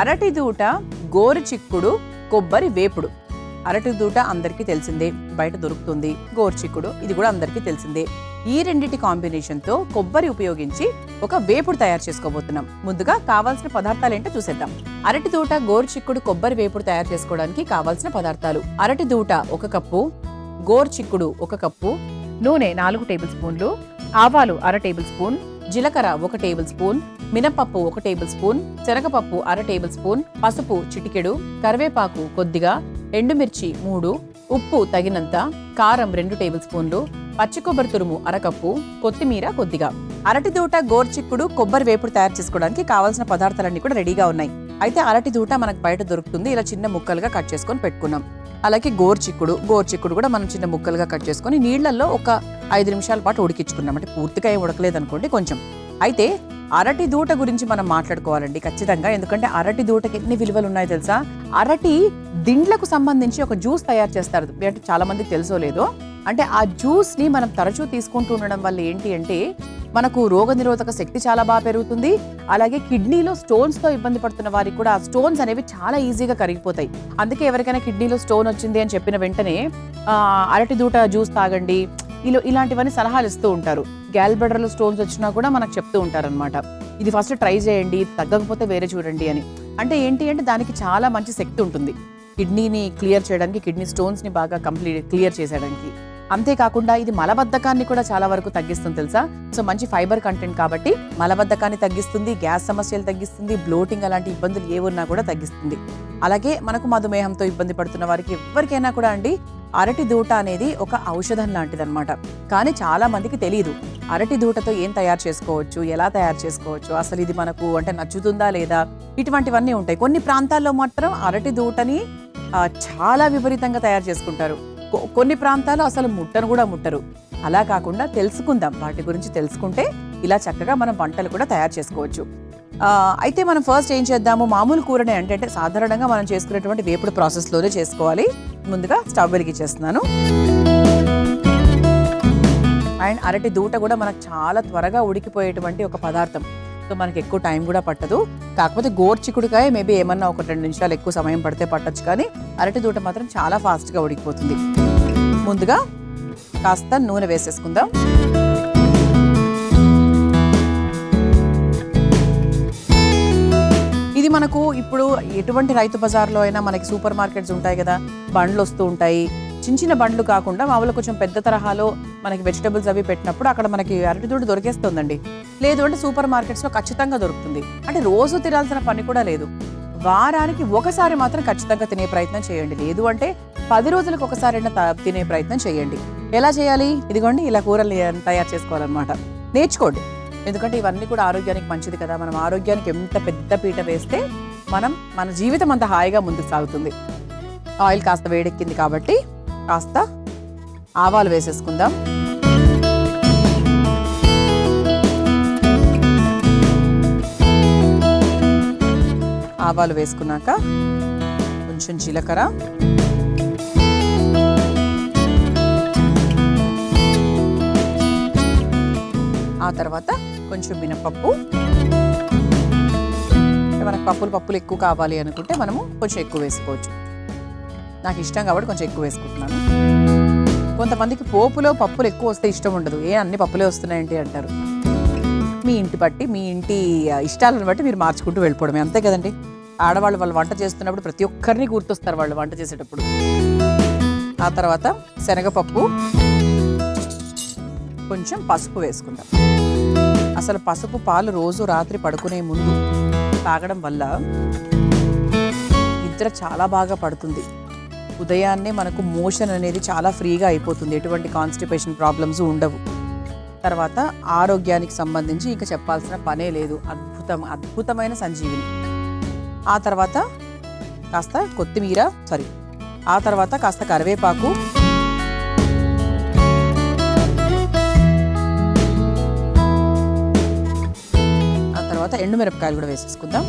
అరటి దూట, గోరు చిక్కుడు, కొబ్బరి వేపుడు. అరటి దూట అందరికీ తెలిసిందే, బయట దొరుకుతుంది. గోరు చిక్కుడు ఇది కూడా అందరికీ తెలిసిందే. ఈ రెండిటి కాంబినేషన్తో కొబ్బరి ఉపయోగించి ఒక వేపుడు తయారు చేసుకోబోతున్నాం. ముందుగా కావాల్సిన పదార్థాలు ఏంటో చూసేద్దాం. అరటి దూట, గోరు చిక్కుడు, కొబ్బరి వేపుడు తయారు చేసుకోవడానికి కావాల్సిన పదార్థాలు: అరటి దూట 1 కప్పు, గోరు చిక్కుడు 1 కప్పు, నూనె 4 టేబుల్ స్పూన్లు, ఆవాలు 1/2 టేబుల్ స్పూన్, జీలకర్ర 1 టేబుల్ స్పూన్, మినపప్పు 1 టేబుల్ స్పూన్, శనగపప్పు 1/2 టేబుల్ స్పూన్, పసుపు చిటికెడు, కరివేపాకు కొద్దిగా, ఎండుమిర్చి 3, ఉప్పు తగినంత, కారం 2 టేబుల్ స్పూన్లు, పచ్చి కొబ్బరి తురుము 1/2 కప్పు, కొత్తిమీర కొద్దిగా. అరటి దూట, గోరు చిక్కుడు, కొబ్బరి వేపుడు తయారు చేసుకోవడానికి కావాల్సిన పదార్థాలన్నీ కూడా రెడీగా ఉన్నాయి. అయితే అరటి దూట మనకు బయట దొరుకుతుంది, ఇలా చిన్న ముక్కలుగా కట్ చేసుకొని పెట్టుకున్నాం. అలాగే గోరు చిక్కుడు కూడా మనం చిన్న ముక్కలుగా కట్ చేసుకొని నీళ్లలో ఒక 5 నిమిషాల పాటు ఉడికించుకున్నాం. అంటే పూర్తిగా ఏం ఉడకలేదు అనుకోండి, కొంచెం. అయితే అరటి దూట గురించి మనం మాట్లాడుకోవాలండి ఖచ్చితంగా. ఎందుకంటే అరటి దూటకి ఎన్ని విలువలు ఉన్నాయో తెలుసా? అరటి దిండ్లకు సంబంధించి ఒక జ్యూస్ తయారు చేస్తారు. అంటే చాలా మందికి తెలుసో లేదో. అంటే ఆ జ్యూస్ ని మనం తరచూ తీసుకుంటూ ఉండడం వల్ల ఏంటి అంటే మనకు రోగనిరోధక శక్తి చాలా బాగా పెరుగుతుంది. అలాగే కిడ్నీలో స్టోన్స్ తో ఇబ్బంది పడుతున్న వారికి కూడా ఆ స్టోన్స్ అనేవి చాలా ఈజీగా కరిగిపోతాయి. అందుకే ఎవరికైనా కిడ్నీలో స్టోన్ వచ్చింది అని చెప్పిన వెంటనే అరటి దూట జ్యూస్ తాగండి, ఇలాంటివన్నీ సలహాలు ఇస్తూ ఉంటారు. గ్యాల్ బ్లాడర్లో స్టోన్స్ వచ్చినా కూడా మనకు చెప్తూ ఉంటారనమాట. ఇది ఫస్ట్ ట్రై చేయండి, తగ్గకపోతే వేరే చూడండి అని. అంటే ఏంటి అంటే దానికి చాలా మంచి శక్తి ఉంటుంది కిడ్నీని క్లియర్ చేయడానికి, కిడ్నీ స్టోన్స్ ని బాగా క్లియర్ చేసేయడానికి. అంతేకాకుండా ఇది మలబద్ధకాన్ని కూడా చాలా వరకు తగ్గిస్తుంది తెలుసా? సో మంచి ఫైబర్ కంటెంట్ కాబట్టి మలబద్ధకాన్ని తగ్గిస్తుంది, గ్యాస్ సమస్యలు తగ్గిస్తుంది, బ్లోటింగ్ అలాంటి ఇబ్బందులు ఏమున్నా కూడా తగ్గిస్తుంది. అలాగే మనకు మధుమేహంతో ఇబ్బంది పడుతున్న వారికి ఎవరికైనా కూడా అండి అరటి దూట అనేది ఒక ఔషధం లాంటిది అనమాట. కానీ చాలా మందికి తెలియదు అరటి దూటతో ఏం తయారు చేసుకోవచ్చు, ఎలా తయారు చేసుకోవచ్చు, అసలు ఇది మనకు అంటే నచ్చుతుందా లేదా, ఇటువంటివన్నీ ఉంటాయి. కొన్ని ప్రాంతాల్లో మాత్రం అరటి దూటని చాలా విపరీతంగా తయారు చేసుకుంటారు. కొన్ని ప్రాంతాలు అసలు ముట్టను కూడా ముట్టరు. అలా కాకుండా తెలుసుకుందాం, వాటి గురించి తెలుసుకుంటే ఇలా చక్కగా మనం వంటలు కూడా తయారు చేసుకోవచ్చు. అయితే మనం ఫస్ట్ ఏం చేద్దాము, మామూలు కూరనే అంటే సాధారణంగా మనం చేసుకునేటువంటి వేపుడు ప్రాసెస్లోనే చేసుకోవాలి. ముందుగా స్టవ్ వెలిగించేస్తున్నాను. అండ్ అరటి దూట కూడా మనకు చాలా త్వరగా ఉడికిపోయేటువంటి ఒక పదార్థం. సో మనకి ఎక్కువ టైం కూడా పట్టదు. కాకపోతే గోరు చిక్కుడుకాయ మేబీ ఏమన్నా 1-2 నిమిషాలు ఎక్కువ సమయం పడితే పట్టచ్చు, కానీ అరటి దూట మాత్రం చాలా ఫాస్ట్గా ఉడికిపోతుంది. ముందుగా కాస్త నూనె వేసేసుకుందాం. ఇది మనకు ఇప్పుడు ఎటువంటి రైతు బజార్లో అయినా మనకి సూపర్ మార్కెట్స్ ఉంటాయి కదా, బండ్లు వస్తూ ఉంటాయి. చిన్న బండ్లు కాకుండా మామూలు కొంచెం పెద్ద తరహాలో మనకి వెజిటబుల్స్ అవి పెట్టినప్పుడు అక్కడ మనకి అరటి దూట దొరికేస్తుందండి. లేదు అంటే సూపర్ మార్కెట్స్లో ఖచ్చితంగా దొరుకుతుంది. అంటే రోజు తినాల్సిన పని కూడా లేదు. వారానికి ఒకసారి మాత్రం ఖచ్చితంగా తినే ప్రయత్నం చేయండి. లేదు అంటే 10 రోజులకు ఒకసారైనా తినే ప్రయత్నం చేయండి. ఎలా చేయాలి? ఇదిగోండి, ఇలా కూరలు తయారు చేసుకోవాలన్నమాట. నేర్చుకోండి. ఎందుకంటే ఇవన్నీ కూడా ఆరోగ్యానికి మంచిది కదా. మనం ఆరోగ్యానికి ఎంత పెద్ద పీట వేస్తే మన జీవితం అంత హాయిగా ముందుకు సాగుతుంది. ఆయిల్ కాస్త వేడెక్కింది కాబట్టి కాస్త ఆవాలు వేసేసుకుందాం. ఆవాలు వేసుకున్నాక కొంచెం జీలకర్ర, ఆ తర్వాత కొంచెం మినపప్పు. మనకు పప్పులు ఎక్కువ కావాలి అనుకుంటే మనము కొంచెం ఎక్కువ వేసుకోవచ్చు. నాకు ఇష్టం కాబట్టి కొంచెం ఎక్కువ వేసుకుంటున్నాను. కొంతమందికి పోపులో పప్పులు ఎక్కువ వస్తే ఇష్టం ఉండదు. అన్ని పప్పులే వస్తున్నాయంటే అంటారు. మీ ఇంటి బట్టి, మీ ఇంటి ఇష్టాలను బట్టి మీరు మార్చుకుంటూ వెళ్ళిపోవడమే, అంతే కదండి. ఆడవాళ్ళు వాళ్ళు వంట చేస్తున్నప్పుడు ప్రతి ఒక్కరిని గుర్తొస్తారు వాళ్ళు వంట చేసేటప్పుడు. ఆ తర్వాత శనగపప్పు, కొంచెం పసుపు వేసుకుందాం. అసలు పసుపు పాలు రోజు రాత్రి పడుకునే ముందు తాగడం వల్ల నిద్ర చాలా బాగా పడుతుంది. ఉదయాన్నే మనకు మోషన్ అనేది చాలా ఫ్రీగా అయిపోతుంది. ఎటువంటి కాన్స్టిపేషన్ ప్రాబ్లమ్స్ ఉండవు. తర్వాత ఆరోగ్యానికి సంబంధించి ఇంకా చెప్పాల్సిన పనే లేదు. అద్భుతమైన సంజీవిని. ఆ తర్వాత కాస్త కరివేపాకు, ఆ తర్వాత ఎండుమిరపకాయలు కూడా వేసేసుకుందాం.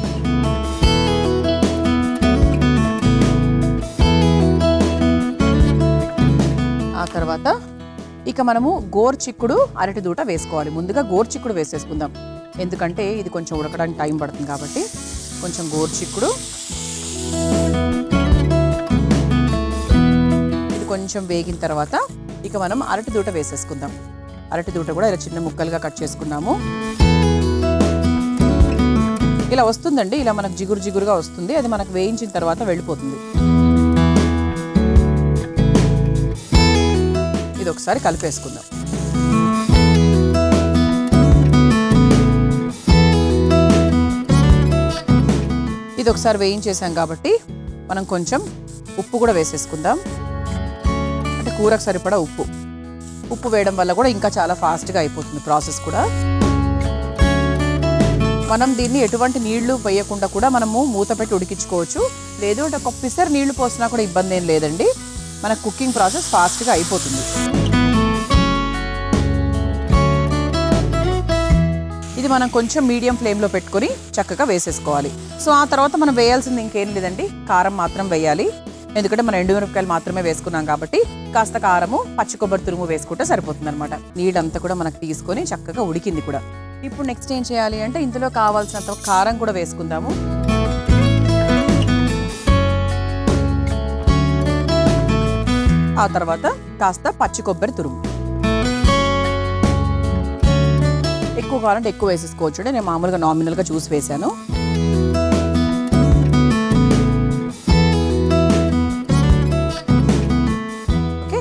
ఆ తర్వాత ఇక మనము గోరు చిక్కుడు, అరటి దూట వేసుకోవాలి. ముందుగా గోరు చిక్కుడు వేసేసుకుందాం, ఎందుకంటే ఇది కొంచెం ఉడకడానికి టైం పడుతుంది కాబట్టి. కొంచెం గోరుచిక్కుడు, ఇది కొంచెం వేగిన తర్వాత ఇక మనం అరటి దూట వేసేసుకుందాం. అరటి దూట కూడా ఇలా చిన్న ముక్కలుగా కట్ చేసుకున్నాము. ఇలా వస్తుందండి, ఇలా మనకు జిగురు జిగురుగా వస్తుంది. అది మనకు వేయించిన తర్వాత వెళ్ళిపోతుంది. ఇది ఒకసారి కలిపేసుకుందాం. ఇది ఒకసారి వేయించేసాం కాబట్టి మనం కొంచెం ఉప్పు కూడా వేసేసుకుందాం. అంటే కూరకు సరిపడా ఉప్పు వేయడం వల్ల కూడా ఇంకా చాలా ఫాస్ట్గా అయిపోతుంది ప్రాసెస్ కూడా. మనం దీన్ని ఎటువంటి నీళ్లు వేయకుండా కూడా మనము మూత పెట్టి ఉడికించుకోవచ్చు. లేదు అంటే ఒక పిసర్ నీళ్లు పోసినా కూడా ఇబ్బంది ఏం లేదండి. మన కుకింగ్ ప్రాసెస్ ఫాస్ట్గా అయిపోతుంది. ఇది మనం కొంచెం మీడియం ఫ్లేమ్లో పెట్టుకొని చక్కగా వేసేసుకోవాలి. సో ఆ తర్వాత మనం వేయాల్సింది ఇంకేం లేదండి, కారం మాత్రం వేయాలి. ఎందుకంటే మనం ఎండుమిరపకాయలు మాత్రమే వేసుకున్నాం కాబట్టి కాస్త కారము, పచ్చి కొబ్బరి తురుము వేసుకుంటే సరిపోతుంది అనమాట. నీళ్ళంతా కూడా మనకు తీసుకొని చక్కగా ఉడికింది కూడా. ఇప్పుడు నెక్స్ట్ ఏం చేయాలి అంటే ఇందులో కావాల్సినంత కారం కూడా వేసుకుందాము. ఆ తర్వాత కాస్త పచ్చి కొబ్బరి తురుము. ఎక్కువ కావాలంటే ఎక్కువ వేసేసుకోవచ్చు. నేను మామూలుగా నామినల్గా చూసి వేసాను. ఓకే,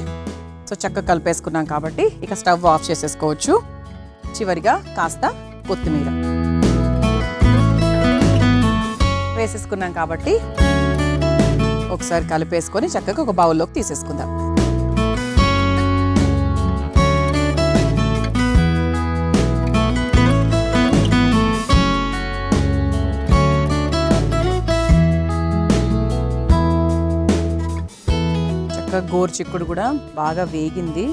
సో చక్కగా కలిపేసుకున్నాం కాబట్టి ఇక స్టవ్ ఆఫ్ చేసేసుకోవచ్చు. చివరిగా కాస్త కొత్తిమీర వేసేసుకున్నాం కాబట్టి ఒకసారి కలిపేసుకొని చక్కగా ఒక బౌల్లోకి తీసేసుకుందాం. చక్కగా గోరుచిక్కుడు కూడా బాగా వేగింది.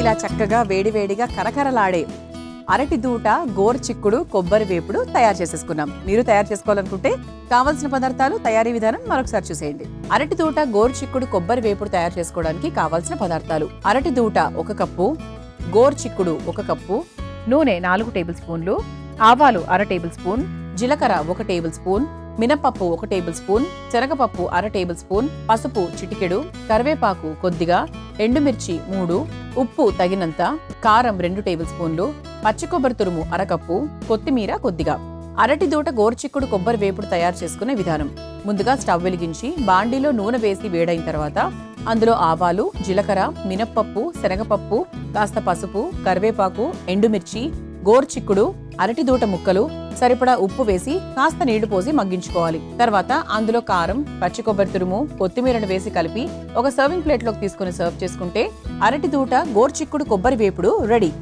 ఇలా చక్కగా వేడివేడిగా కరకరలాడే అరటి దూట, గోరుచిక్కుడు, కొబ్బరి వేపుడు తయారు చేసేసుకున్నాం. మీరు తయారు చేసుకోవాలనుకుంటే కావాల్సిన పదార్థాలు, తయారీ విధానం మరొకసారి చూసేయండి. అరటి దూట, గోరుచిక్కుడు, కొబ్బరి వేపుడు తయారు చేసుకోవడానికి కావాల్సిన పదార్థాలు: అరటి దూట 1 కప్పు, గోరుచిక్కుడు 1 కప్పు, నూనె 4 టేబుల్ స్పూన్లు, ఆవాలు 1/2 టేబుల్ స్పూన్, జీలకర్ర 1 టేబుల్ స్పూన్, మినపప్పు 1 టేబుల్ స్పూన్, శనగపప్పు 1/2 టేబుల్ స్పూన్, పసుపు చిటికెడు, కరివేపాకు కొద్దిగా, ఎండుమిర్చి 3, ఉప్పు తగినంత, కారం 2 టేబుల్ స్పూన్లు, పచ్చి కొబ్బరి తురుము 1/2 కప్పు, కొత్తిమీర కొద్దిగా. అరటి దూట, గోరుచిక్కుడు, కొబ్బరి వేపుడు తయారు చేసుకునే విధానం: ముందుగా స్టవ్ వెలిగించి బాండీలో నూనె వేసి వేడైన తర్వాత అందులో ఆవాలు, జీలకర్ర, మినప్పప్పు, శనగపప్పు, కాస్త పసుపు, కరివేపాకు, ఎండుమిర్చి, గోరుచిక్కుడు, అరటి దూట ముక్కలు, సరిపడా ఉప్పు వేసి కాస్త నీళ్లు పోసి మగ్గించుకోవాలి. తర్వాత అందులో కారం, పచ్చి కొబ్బరి తురుము, కొత్తిమీరను వేసి కలిపి ఒక సర్వింగ్ ప్లేట్లోకి తీసుకుని సర్వ్ చేసుకుంటే అరటి దూట, గోరుచిక్కుడు, కొబ్బరి వేపుడు రెడీ.